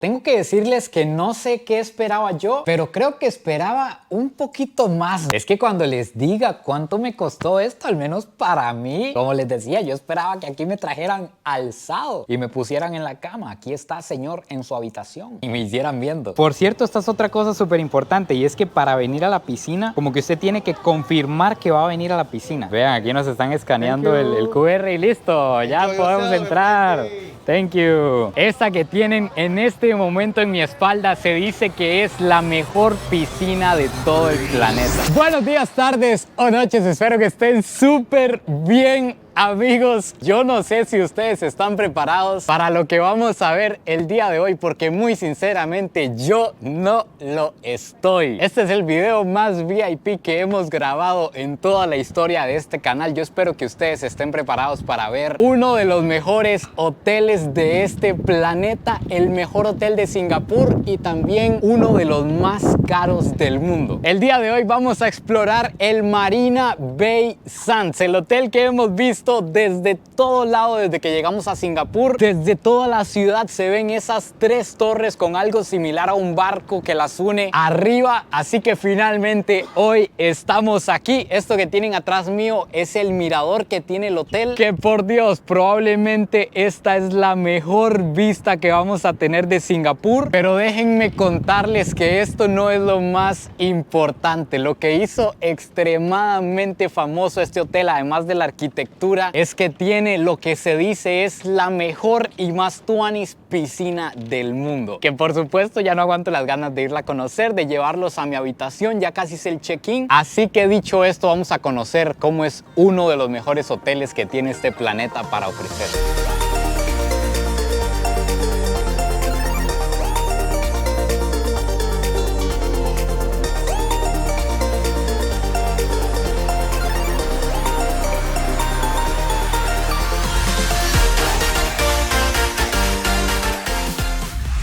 Tengo que decirles que no sé qué esperaba yo, pero creo que esperaba un poquito más. Es que cuando les diga cuánto me costó esto, al menos para mí, como les decía, yo esperaba que aquí me trajeran alzado y me pusieran en la cama. Aquí está, señor, en su habitación y me hicieran viendo. Por cierto, esta es otra cosa súper importante y es que para venir a la piscina, como que usted tiene que confirmar que va a venir a la piscina. Vean, aquí nos están escaneando el QR y listo, ya podemos entrar. Thank you. Esta que tienen en este momento en mi espalda se dice que es la mejor piscina de todo el planeta. Buenos días, tardes o noches, espero que estén súper bien. Amigos, yo no sé si ustedes están preparados para lo que vamos a ver el día de hoy, porque muy sinceramente yo no lo estoy. Este es el video más VIP que hemos grabado en toda la historia de este canal. Yo espero que ustedes estén preparados para ver uno de los mejores hoteles de este planeta, el mejor hotel de Singapur y también uno de los más caros del mundo. El día de hoy vamos a explorar el Marina Bay Sands, el hotel que hemos visto desde todo lado, desde que llegamos a Singapur. Desde toda la ciudad se ven esas tres torres con algo similar a un barco que las une arriba, así que finalmente hoy estamos aquí. Esto que tienen atrás mío es el mirador que tiene el hotel, que por Dios, probablemente esta es la mejor vista que vamos a tener de Singapur. Pero déjenme contarles que esto no es lo más importante. Lo que hizo extremadamente famoso este hotel, además de la arquitectura, es que tiene lo que se dice es la mejor y más tuanis piscina del mundo, que por supuesto ya no aguanto las ganas de irla a conocer, de llevarlos a mi habitación. Ya casi es el check-in, así que dicho esto, vamos a conocer cómo es uno de los mejores hoteles que tiene este planeta para ofrecer.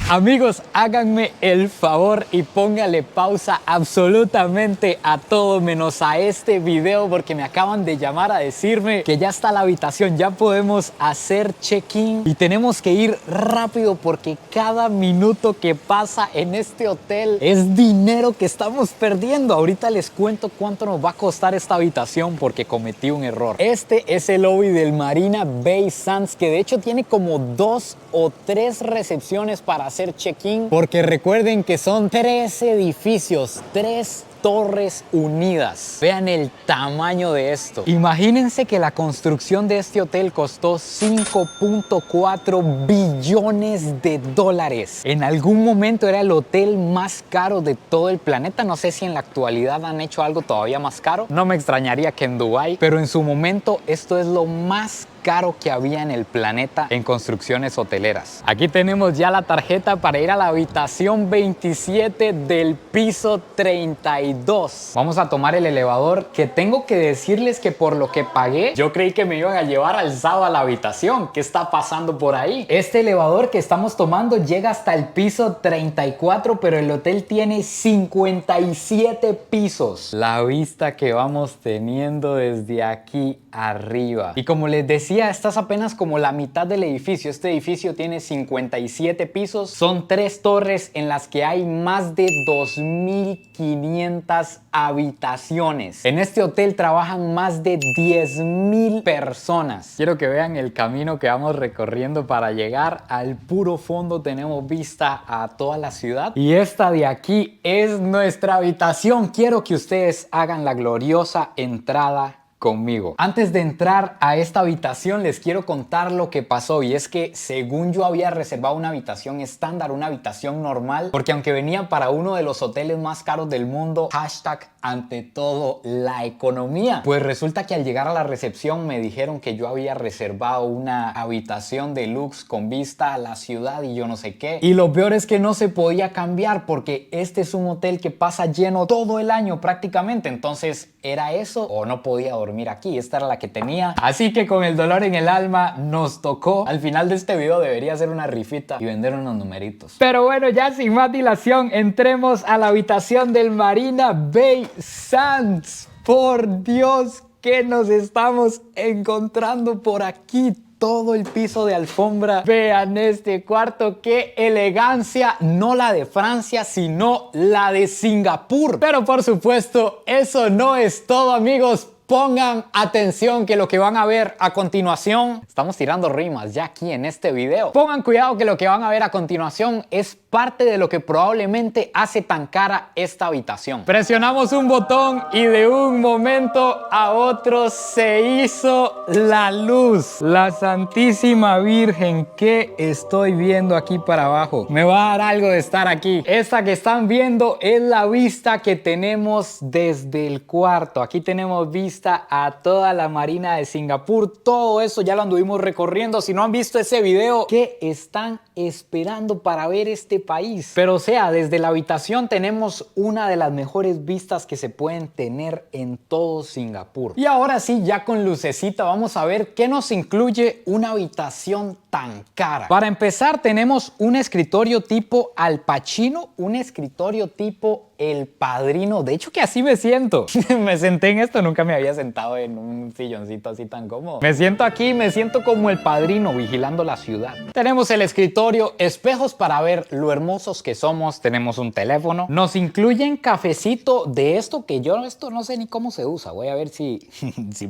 Amigos, háganme el favor y póngale pausa absolutamente a todo menos a este video, porque me acaban de llamar a decirme que ya está la habitación, ya podemos hacer check-in y tenemos que ir rápido porque cada minuto que pasa en este hotel es dinero que estamos perdiendo. Ahorita les cuento cuánto nos va a costar esta habitación porque cometí un error. Este es el lobby del Marina Bay Sands, que de hecho tiene como 2 o 3 recepciones para hacer check-in, porque recuerden que son 3 edificios, 3 torres unidas. Vean el tamaño de esto. Imagínense que la construcción de este hotel costó 5.4 billones de dólares. En algún momento era el hotel más caro de todo el planeta. No sé si en la actualidad han hecho algo todavía más caro. No me extrañaría que en Dubái, pero en su momento esto es lo más caro que había en el planeta en construcciones hoteleras. Aquí tenemos ya la tarjeta para ir a la habitación 27 del piso 32. Vamos a tomar el elevador, que tengo que decirles que por lo que pagué, yo creí que me iban a llevar alzado a la habitación. ¿Qué está pasando por ahí? Este elevador que estamos tomando llega hasta el piso 34, pero el hotel tiene 57 pisos. La vista que vamos teniendo desde aquí arriba. Y como les decía, esta es apenas como la mitad del edificio. Este edificio tiene 57 pisos. Son 3 torres en las que hay más de 2.500 habitaciones. En este hotel trabajan más de 10.000 personas. Quiero que vean el camino que vamos recorriendo para llegar al puro fondo. Tenemos vista a toda la ciudad. Y esta de aquí es nuestra habitación. Quiero que ustedes hagan la gloriosa entrada conmigo. Antes de entrar a esta habitación les quiero contar lo que pasó, y es que según yo había reservado una habitación estándar, una habitación normal, porque aunque venía para uno de los hoteles más caros del mundo, hashtag ante todo la economía, pues resulta que al llegar a la recepción me dijeron que yo había reservado una habitación deluxe con vista a la ciudad y yo no sé qué. Y lo peor es que no se podía cambiar porque este es un hotel que pasa lleno todo el año prácticamente, entonces era eso o no podía dormir aquí. Esta era la que tenía, así que con el dolor en el alma nos tocó. Al final de este video debería hacer una rifita y vender unos numeritos. Pero bueno, ya sin más dilación, entremos a la habitación del Marina Bay Sands. Por Dios, ¿qué nos estamos encontrando por aquí? todo el piso de alfombra. Vean este cuarto, qué elegancia, no la de Francia, sino la de Singapur. Pero por supuesto, eso no es todo, amigos. Pongan atención que lo que van a ver a continuación, estamos tirando rimas ya aquí en este video. Pongan cuidado que lo que van a ver a continuación es parte de lo que probablemente hace tan cara esta habitación. Presionamos un botón y de un momento a otro se hizo la luz. La Santísima Virgen, ¿qué estoy viendo aquí para abajo? Me va a dar algo de estar aquí. Esta que están viendo es la vista que tenemos desde el cuarto. Aquí tenemos vista a toda la marina de Singapur. Todo eso ya lo anduvimos recorriendo. Si no han visto ese video, ¿qué están esperando para ver este país? Pero o sea, desde la habitación tenemos una de las mejores vistas que se pueden tener en todo Singapur. Y ahora sí, ya con lucecita, vamos a ver qué nos incluye una habitación tan cara. Para empezar, tenemos un escritorio tipo Al Pacino, un escritorio tipo El Padrino. De hecho que así me siento. Me senté en esto, nunca me había sentado en un silloncito así tan cómodo. Me siento aquí, me siento como El Padrino vigilando la ciudad. Tenemos el escritorio, espejos para ver lo hermosos que somos. Tenemos un teléfono. Nos incluyen cafecito de esto que yo esto no sé ni cómo se usa. Voy a ver si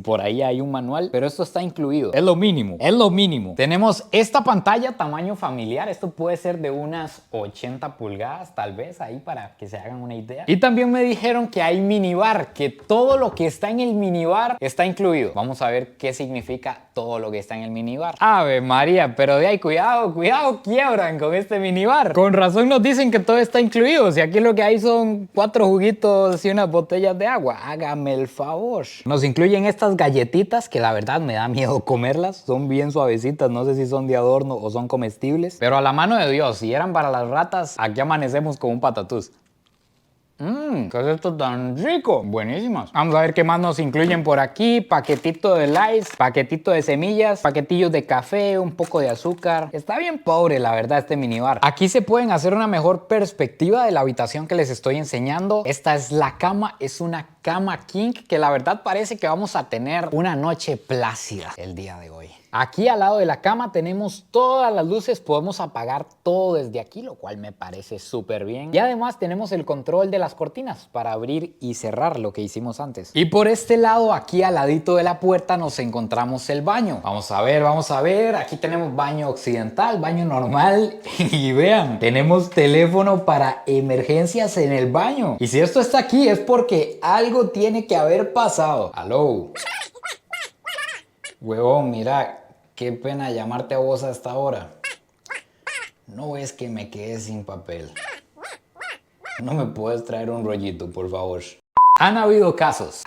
por ahí hay un manual, pero esto está incluido. Es lo mínimo, es lo mínimo. Tenemos esta pantalla tamaño familiar. Esto puede ser de unas 80 pulgadas tal vez ahí para que se hagan una idea. Y también me dijeron que hay minibar, que todo lo que está en el minibar está incluido. Vamos a ver qué significa todo lo que está en el minibar. Ave María, pero de ahí cuidado, cuidado, quiebran con este minibar. Con razón nos dicen que todo está incluido. Si aquí lo que hay son 4 juguitos y unas botellas de agua. Hágame el favor. Nos incluyen estas galletitas que la verdad me da miedo comerlas. Son bien suavecitas, no sé si son de adorno o son comestibles. Pero a la mano de Dios, si eran para las ratas, aquí amanecemos con un patatús. ¿Qué es esto tan rico? Buenísimas. Vamos a ver qué más nos incluyen por aquí. Paquetito de Lays, paquetito de semillas, paquetillos de café, un poco de azúcar. Está bien pobre, la verdad, este minibar. Aquí se pueden hacer una mejor perspectiva de la habitación que les estoy enseñando. Esta es la cama, es una cama king que la verdad parece que vamos a tener una noche plácida el día de hoy. Aquí al lado de la cama tenemos todas las luces, podemos apagar todo desde aquí, lo cual me parece súper bien. Y además tenemos el control de las cortinas para abrir y cerrar, lo que hicimos antes. Y por este lado, aquí al ladito de la puerta, nos encontramos el baño. Vamos a ver. Aquí tenemos baño occidental, baño normal. Y vean, tenemos teléfono para emergencias en el baño. Y si esto está aquí es porque algo tiene que haber pasado. Aló. Huevón, mira, qué pena llamarte a vos a esta hora. No es que me quedé sin papel. No me puedes traer un rollito, por favor. Han habido casos.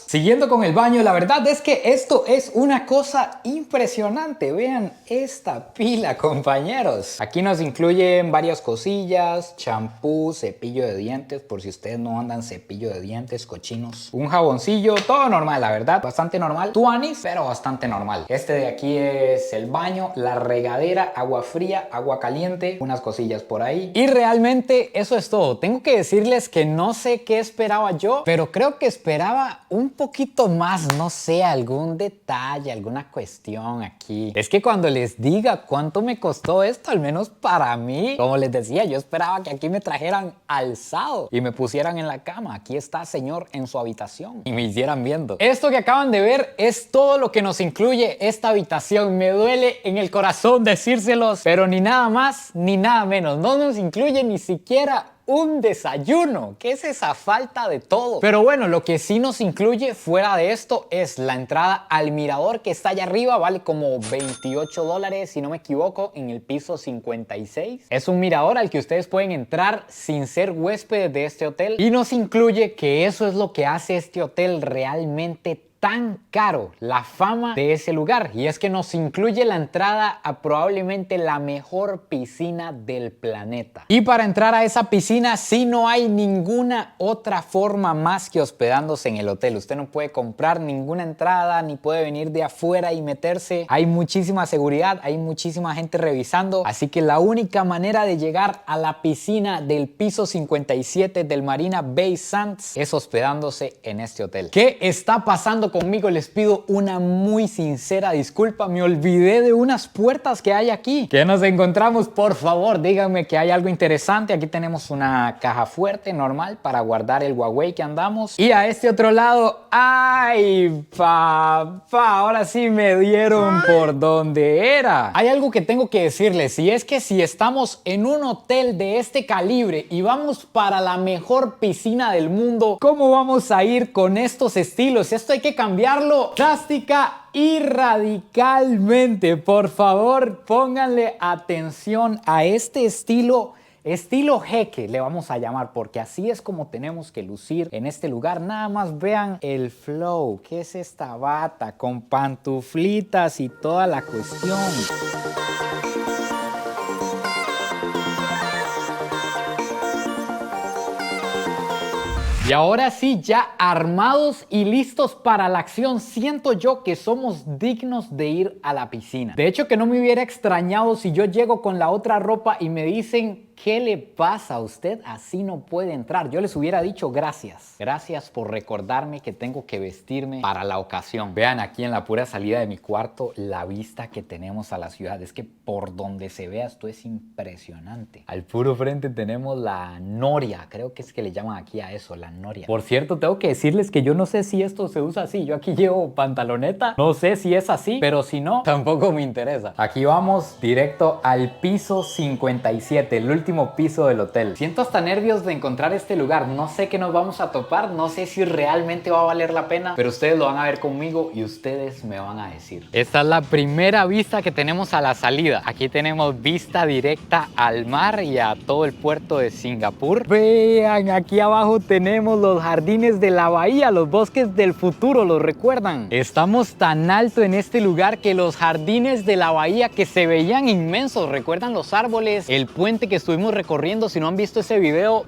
Siguiendo con el baño, la verdad es que esto es una cosa impresionante. Vean esta pila, compañeros. Aquí nos incluyen varias cosillas, champú, cepillo de dientes, por si ustedes no andan cepillo de dientes, cochinos. Un jaboncillo, todo normal, la verdad, bastante normal. Tuanis, pero bastante normal. Este de aquí es el baño, la regadera, agua fría, agua caliente, unas cosillas por ahí. Y realmente eso es todo. Tengo que decirles que no sé qué esperaba yo, pero creo que esperaba un poquito más, no sé, algún detalle, alguna cuestión aquí. Es que cuando les diga cuánto me costó esto, al menos para mí, como les decía, yo esperaba que aquí me trajeran alzado y me pusieran en la cama. Aquí está, señor, en su habitación y me hicieran viendo. Esto que acaban de ver es todo lo que nos incluye esta habitación. Me duele en el corazón decírselos, pero ni nada más ni nada menos. No nos incluye ni siquiera un desayuno. ¿Qué es esa falta de todo? Pero bueno, lo que sí nos incluye fuera de esto es la entrada al mirador que está allá arriba. Vale como $28, si no me equivoco, en el piso 56. Es un mirador al que ustedes pueden entrar sin ser huéspedes de este hotel. Y nos incluye que eso es lo que hace este hotel realmente tan caro, la fama de ese lugar, y es que nos incluye la entrada a probablemente la mejor piscina del planeta. Y para entrar a esa piscina sí no hay ninguna otra forma más que hospedándose en el hotel. Usted no puede comprar ninguna entrada ni puede venir de afuera y meterse. Hay muchísima seguridad, hay muchísima gente revisando, así que la única manera de llegar a la piscina del piso 57 del Marina Bay Sands es hospedándose en este hotel. ¿Qué está pasando conmigo, les pido una muy sincera disculpa. Me olvidé de unas puertas que hay aquí. ¿Qué nos encontramos? Por favor, díganme que hay algo interesante. Aquí tenemos una caja fuerte normal para guardar el Huawei que andamos. Y a este otro lado, ¡ay, papá! Ahora sí me dieron por donde era. Hay algo que tengo que decirles, y es que si estamos en un hotel de este calibre y vamos para la mejor piscina del mundo, ¿cómo vamos a ir con estos estilos? Esto hay que cambiarlo drástica y radicalmente. Por favor, pónganle atención a este estilo. Estilo jeque le vamos a llamar, porque así es como tenemos que lucir en este lugar. Nada más vean el flow. ¿Qué es esta bata con pantuflitas y toda la cuestión? Y ahora sí, ya armados y listos para la acción, siento yo que somos dignos de ir a la piscina. De hecho, que no me hubiera extrañado si yo llego con la otra ropa y me dicen: ¿qué le pasa a usted? Así no puede entrar. Yo les hubiera dicho gracias. Gracias por recordarme que tengo que vestirme para la ocasión. Vean aquí en la pura salida de mi cuarto la vista que tenemos a la ciudad. Es que por donde se vea esto es impresionante. Al puro frente tenemos la noria. Creo que es que le llaman aquí a eso, la noria. Por cierto, tengo que decirles que yo no sé si esto se usa así. Yo aquí llevo pantaloneta. No sé si es así, pero si no, tampoco me interesa. Aquí vamos directo al piso 57, el último piso del hotel. Siento hasta nervios de encontrar este lugar. No sé qué nos vamos a topar, no sé si realmente va a valer la pena, pero ustedes lo van a ver conmigo y ustedes me van a decir. Esta es la primera vista que tenemos a la salida. Aquí tenemos vista directa al mar y a todo el puerto de Singapur. Vean, aquí abajo tenemos los jardines de la bahía, los bosques del futuro, ¿los recuerdan? Estamos tan alto en este lugar que los jardines de la bahía, que se veían inmensos, ¿recuerdan los árboles? El puente que estuvimos recorriendo. Si no han visto ese video,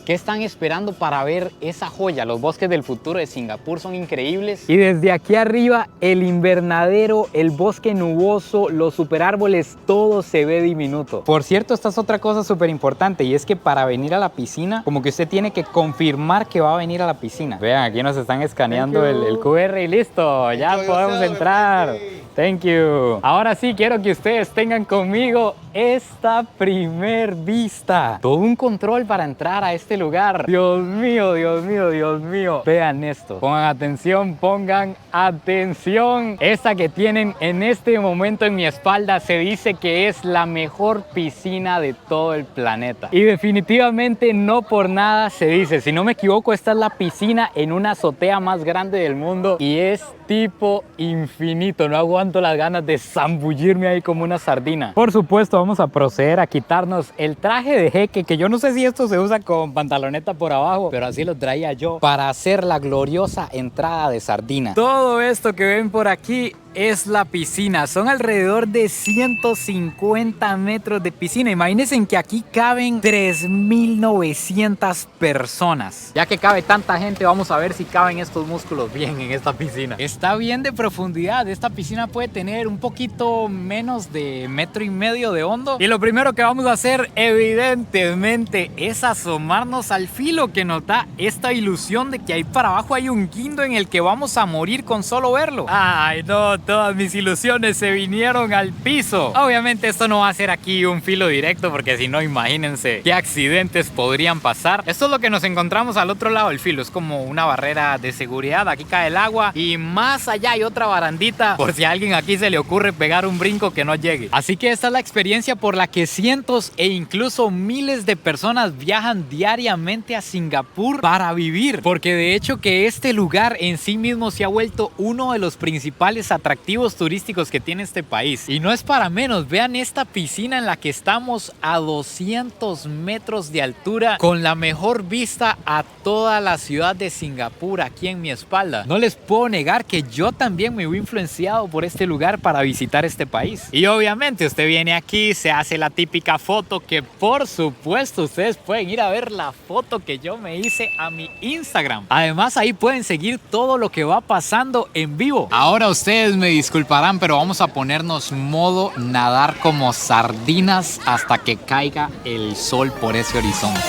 ¿qué están esperando para ver esa joya? Los bosques del futuro de Singapur son increíbles. Y desde aquí arriba, el invernadero, el bosque nuboso, los superárboles, todo se ve diminuto. Por cierto, esta es otra cosa súper importante, y es que para venir a la piscina, como que usted tiene que confirmar que va a venir a la piscina. Vean, aquí nos están escaneando el QR y listo, ya podemos entrar. Thank you. Ahora sí, quiero que ustedes tengan conmigo esta primer vista. Todo un control para entrar a este lugar. Dios mío, Dios mío, Dios mío. Vean esto. Pongan atención, pongan atención. Esta que tienen en este momento en mi espalda se dice que es la mejor piscina de todo el planeta. Y definitivamente no por nada se dice. Si no me equivoco, esta es la piscina en una azotea más grande del mundo y es tipo infinito. No aguanto las ganas de zambullirme ahí como una sardina. Por supuesto, vamos a proceder a quitarnos el traje de jeque, que yo no sé si esto se usa con pantaloneta por abajo, pero así lo traía yo para hacer la gloriosa entrada de sardina. Todo esto que ven por aquí es la piscina. Son alrededor de 150 metros de piscina. Imagínense que aquí caben 3.900 personas. Ya que cabe tanta gente, vamos a ver si caben estos músculos bien en esta piscina. Está bien de profundidad. Esta piscina puede tener un poquito menos de 1,5 metros de hondo. Y lo primero que vamos a hacer, evidentemente, es asomarnos al filo, que nos da esta ilusión de que ahí para abajo hay un guindo en el que vamos a morir con solo verlo. Ay, no, todas mis ilusiones se vinieron al piso. Obviamente esto no va a ser aquí un filo directo, porque si no, imagínense qué accidentes podrían pasar. Esto es lo que nos encontramos al otro lado del filo. Es como una barrera de seguridad. Aquí cae el agua y más allá hay otra barandita por si a alguien aquí se le ocurre pegar un brinco que no llegue. Así que esta es la experiencia por la que cientos e incluso miles de personas viajan diariamente a Singapur para vivir, porque de hecho que este lugar en sí mismo se ha vuelto uno de los principales atractivos turísticos que tiene este país. Y no es para menos. Vean esta piscina en la que estamos a 200 metros de altura, con la mejor vista a toda la ciudad de Singapur aquí en mi espalda. No les puedo negar que yo también me vi influenciado por este lugar para visitar este país. Y obviamente usted viene aquí, se hace la típica foto, que por supuesto ustedes pueden ir a ver la foto que yo me hice a mi Instagram. Además, ahí pueden seguir todo lo que va pasando en vivo. Ahora ustedes me disculparán, pero vamos a ponernos modo nadar como sardinas hasta que caiga el sol por ese horizonte.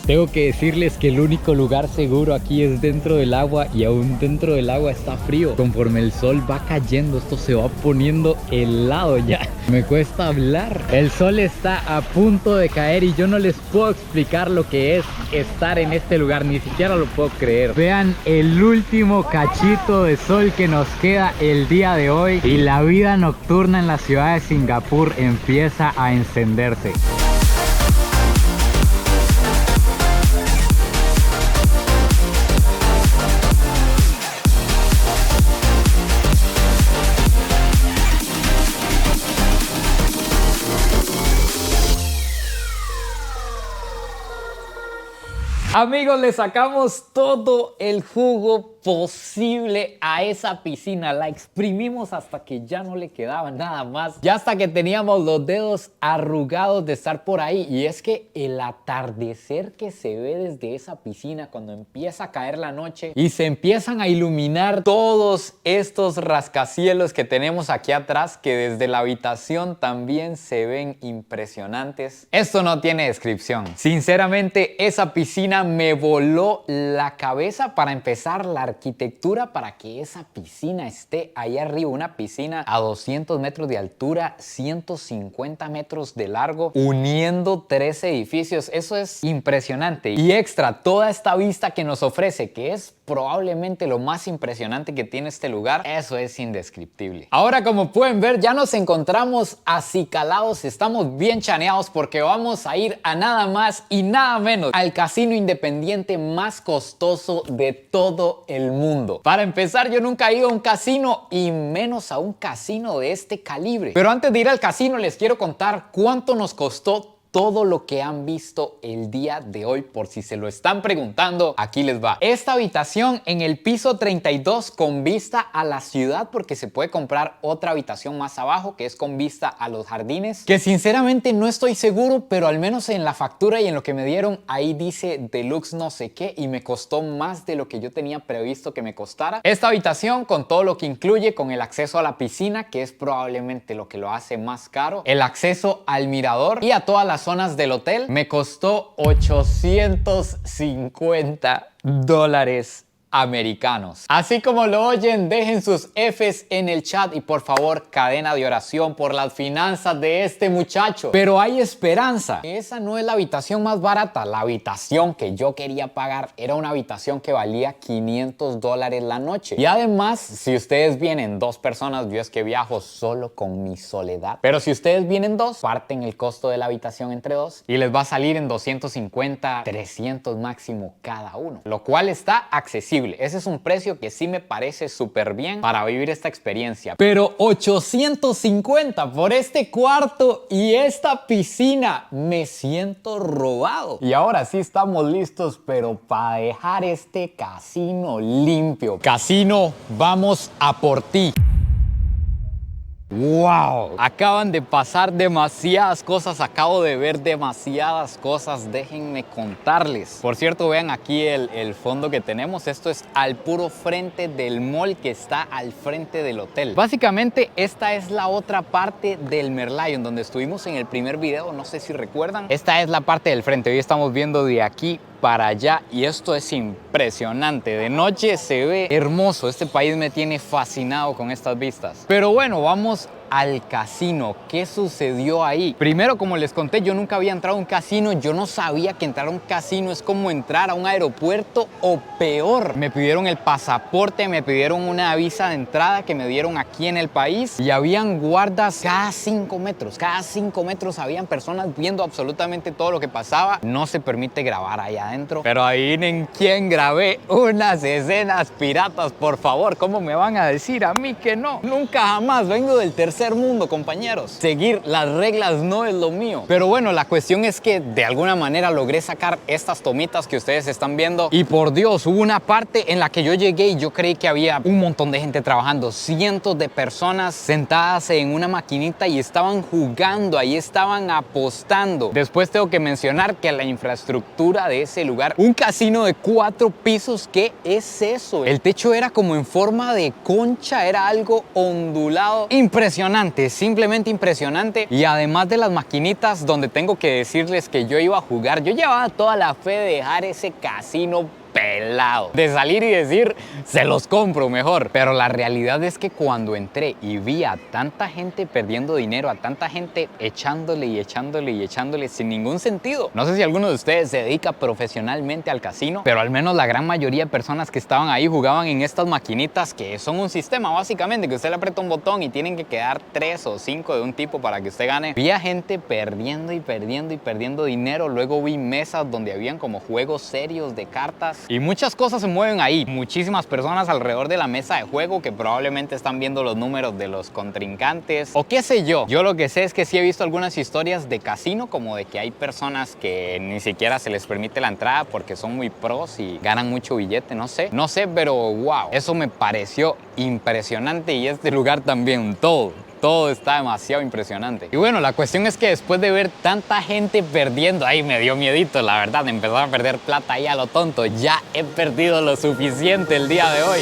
Tengo que decirles que el único lugar seguro aquí es dentro del agua y aún dentro del agua está frío. Conforme el sol va cayendo, esto se va poniendo helado ya. Me cuesta hablar. El sol está a punto de caer y yo no les puedo explicar lo que es estar en este lugar. Ni siquiera lo puedo creer. Vean el último cachito de sol que nos queda el día de hoy y la vida nocturna en la ciudad de Singapur empieza a encenderse. Amigos, le sacamos todo el jugo posible a esa piscina. La exprimimos hasta que ya no le quedaba nada más. Ya hasta que teníamos los dedos arrugados de estar por ahí. Y es que el atardecer que se ve desde esa piscina cuando empieza a caer la noche y se empiezan a iluminar todos estos rascacielos que tenemos aquí atrás, que desde la habitación también se ven impresionantes. Esto no tiene descripción. Sinceramente, esa piscina me voló la cabeza. Para empezar, la arquitectura para que esa piscina esté ahí arriba, una piscina a 200 metros de altura, 150 metros de largo, uniendo 3 edificios. Eso es impresionante. Y extra, toda esta vista que nos ofrece, que es probablemente lo más impresionante que tiene este lugar, eso es indescriptible. Ahora, como pueden ver, ya nos encontramos acicalados, estamos bien chaneados porque vamos a ir a nada más y nada menos al casino independiente más costoso de todo el mundo. Para empezar, yo nunca he ido a un casino y menos a un casino de este calibre. Pero antes de ir al casino les quiero contar cuánto nos costó todo lo que han visto el día de hoy. Por si se lo están preguntando, aquí les va. Esta habitación en el piso 32 con vista a la ciudad, porque se puede comprar otra habitación más abajo que es con vista a los jardines, que sinceramente no estoy seguro, pero al menos en la factura y en lo que me dieron ahí dice deluxe no sé qué y me costó más de lo que yo tenía previsto que me costara. Esta habitación con todo lo que incluye, con el acceso a la piscina, que es probablemente lo que lo hace más caro, el acceso al mirador y a todas las zonas del hotel, me costó $850 americanos. Así como lo oyen, dejen sus Fs en el chat y por favor, cadena de oración por las finanzas de este muchacho. Pero hay esperanza. Esa no es la habitación más barata. La habitación que yo quería pagar era una habitación que valía $500 la noche. Y además, si ustedes vienen 2 personas, yo es que viajo solo con mi soledad. Pero si ustedes vienen 2, parten el costo de la habitación entre 2 y les va a salir en 250, 300 máximo cada uno. Lo cual está accesible. Ese es un precio que sí me parece súper bien para vivir esta experiencia. Pero 850 por este cuarto y esta piscina, me siento robado. Y ahora sí estamos listos, pero para dejar este casino limpio. Casino, vamos a por ti. ¡Wow! Acaban de pasar demasiadas cosas, acabo de ver demasiadas cosas, déjenme contarles. Por cierto, vean aquí el fondo que tenemos, esto es al puro frente del mall que está al frente del hotel. Básicamente esta es la otra parte del Merlion donde estuvimos en el primer video, no sé si recuerdan. Esta es la parte del frente, hoy estamos viendo de aquí para allá y esto es impresionante. De noche se ve hermoso, este país me tiene fascinado con estas vistas. Pero bueno, vamos al casino. ¿Qué sucedió ahí? Primero, como les conté, yo nunca había entrado a un casino. Yo no sabía que entrar a un casino es como entrar a un aeropuerto o peor. Me pidieron el pasaporte, me pidieron una visa de entrada que me dieron aquí en el país y habían guardas cada 5 metros. Cada 5 metros habían personas viendo absolutamente todo lo que pasaba. No se permite grabar ahí adentro. Pero adivinen quién grabé unas escenas piratas, por favor. ¿Cómo me van a decir a mí que no? Nunca jamás, vengo del tercer mundo, compañeros. Seguir las reglas no es lo mío. Pero bueno, la cuestión es que de alguna manera logré sacar estas tomitas que ustedes están viendo. Y por Dios, hubo una parte en la que yo llegué y yo creí que había un montón de gente trabajando. Cientos de personas sentadas en una maquinita y estaban jugando, ahí estaban apostando. Después tengo que mencionar que la infraestructura de ese lugar, un casino de 4 pisos, ¿qué es eso? El techo era como en forma de concha, era algo ondulado. Impresionante. impresionante, simplemente impresionante. Y además de las maquinitas donde tengo que decirles que yo iba a jugar, yo llevaba toda la fe de dejar ese casino pelado, de salir y decir, se los compro mejor. Pero la realidad es que cuando entré y vi a tanta gente perdiendo dinero, a tanta gente echándole y echándole y echándole sin ningún sentido. No sé si alguno de ustedes se dedica profesionalmente al casino, pero al menos la gran mayoría de personas que estaban ahí jugaban en estas maquinitas que son un sistema básicamente, que usted le aprieta un botón y tienen que quedar 3 o 5 de un tipo para que usted gane. Vi a gente perdiendo y perdiendo y perdiendo dinero. Luego vi mesas donde habían como juegos serios de cartas. Y muchas cosas se mueven ahí. Muchísimas personas alrededor de la mesa de juego que probablemente están viendo los números de los contrincantes o qué sé yo. Yo lo que sé es que sí he visto algunas historias de casino, como de que hay personas que ni siquiera se les permite la entrada porque son muy pros y ganan mucho billete. No sé, pero wow, eso me pareció impresionante. Y este lugar también, todo está demasiado impresionante. Y bueno, la cuestión es que después de ver tanta gente perdiendo, ahí me dio miedito, la verdad, de empezar a perder plata ahí a lo tonto. Ya he perdido lo suficiente el día de hoy.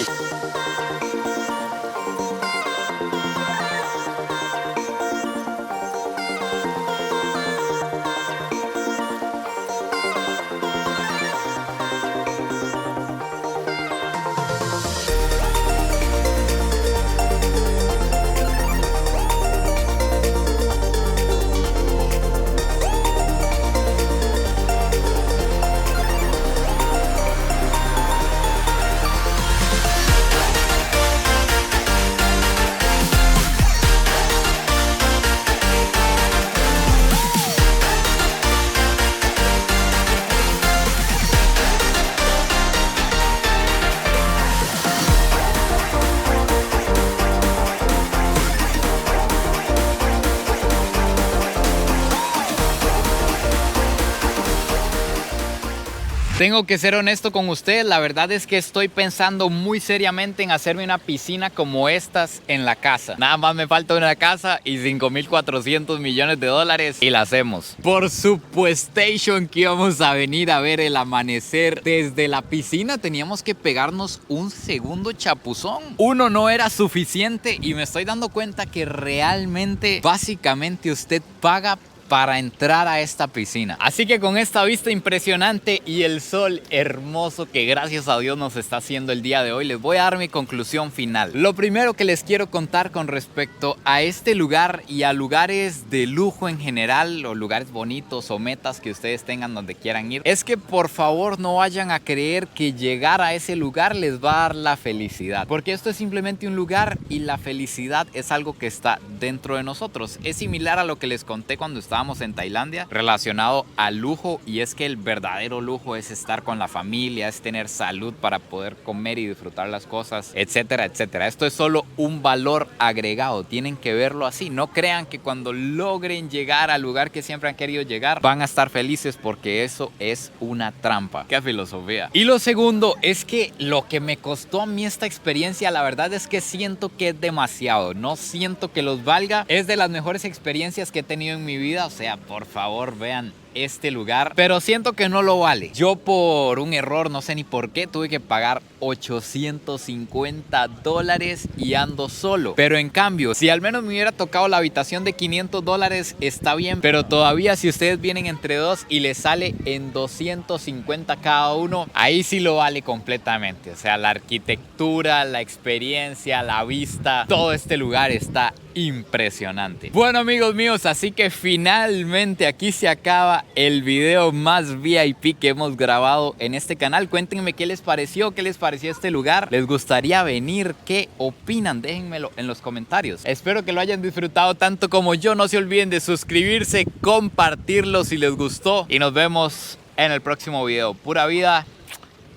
Tengo que ser honesto con ustedes, la verdad es que estoy pensando muy seriamente en hacerme una piscina como estas en la casa. Nada más me falta una casa y 5.400 millones de dólares y la hacemos. Por supuestation que íbamos a venir a ver el amanecer desde la piscina. Teníamos que pegarnos un segundo chapuzón. Uno no era suficiente y me estoy dando cuenta que realmente, básicamente usted paga para entrar a esta piscina. Así que con esta vista impresionante y el sol hermoso que gracias a Dios nos está haciendo el día de hoy, les voy a dar mi conclusión final. Lo primero que les quiero contar con respecto a este lugar y a lugares de lujo en general, o lugares bonitos o metas que ustedes tengan donde quieran ir, es que por favor no vayan a creer que llegar a ese lugar les va a dar la felicidad, porque esto es simplemente un lugar y la felicidad es algo que está dentro de nosotros. Es similar a lo que les conté cuando estábamos en Tailandia relacionado al lujo, y es que el verdadero lujo es estar con la familia, es tener salud para poder comer y disfrutar las cosas, etcétera, etcétera. Esto es solo un valor agregado, tienen que verlo así. No crean que cuando logren llegar al lugar que siempre han querido llegar van a estar felices, porque eso es una trampa. ¡Qué filosofía! Y lo segundo es que lo que me costó a mí esta experiencia, la verdad es que siento que es demasiado, no siento que los valga. Es de las mejores experiencias que he tenido en mi vida. O sea, por favor, vean este lugar, pero siento que no lo vale. Yo por un error, no sé ni por qué, tuve que pagar $850 y ando solo. Pero en cambio, si al menos me hubiera tocado la habitación de $500, está bien, pero todavía si ustedes vienen entre dos y les sale en 250 cada uno, ahí sí lo vale completamente. O sea, la arquitectura, la experiencia, la vista, todo este lugar está impresionante. Bueno, amigos míos, así que finalmente aquí se acaba el video más VIP que hemos grabado en este canal. Cuéntenme qué les pareció este lugar. ¿Les gustaría venir? ¿Qué opinan? Déjenmelo en los comentarios. Espero que lo hayan disfrutado tanto como yo. No se olviden de suscribirse, compartirlo si les gustó, y nos vemos en el próximo video. Pura vida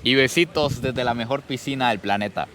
y besitos desde la mejor piscina del planeta.